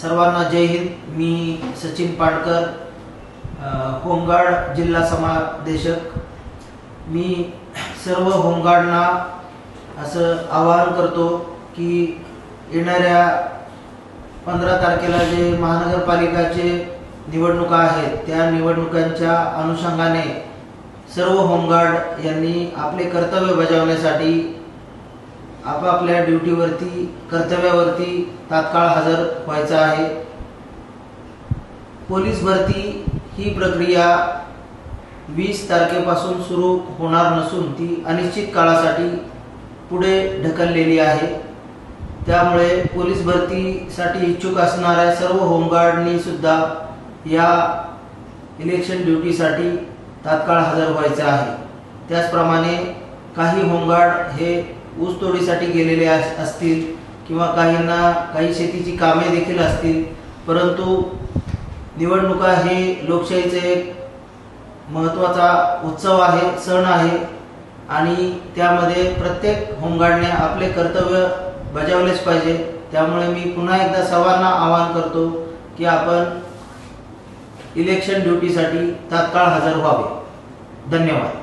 सर्वांना जय हिंद। मी सचिन पाडकर, होमगार्ड जिल्हा समादेशक। मी सर्व होमगार्डना असं आवाहन करतो की येणाऱ्या 15 तारखेला जे महानगरपालिकाचे निवडणुका आहेत त्या निवडणुकांच्या अनुषंगाने सर्व होमगार्ड यांनी आपले कर्तव्य बजावण्यासाठी आपापल्या ड्युटीवरती कर्तव्यावरती तात्काळ हजर व्हायचं आहे। पोलीस भरती ही प्रक्रिया 20 तारखेपासून सुरू होणार नसून ती अनिश्चित काळासाठी पुढे ढकललेली आहे। त्यामुळे पोलीस भरतीसाठी इच्छुक असणाऱ्या सर्व होमगार्डनी सुद्धा या इलेक्शन ड्युटीसाठी तात्काळ हजर व्हायचे आहे। त्याचप्रमाणे काही होमगार्ड हे ऊसतोडीसाठी गेलेले असतील किंवा काहींना काही शेतीची कामे देखील असतील, परंतु निवडणुका हे लोकशाहीचे एक महत्त्वाचा उत्सव आहे, सण आहे आणि त्यामध्ये प्रत्येक होमगार्डने आपले कर्तव्य बजावलेच पाहिजे। त्यामुळे मी पुन्हा एकदा सर्वांना आवाहन करतो की आपण इलेक्शन ड्युटीसाठी तात्काळ हजर व्हावे। धन्यवाद।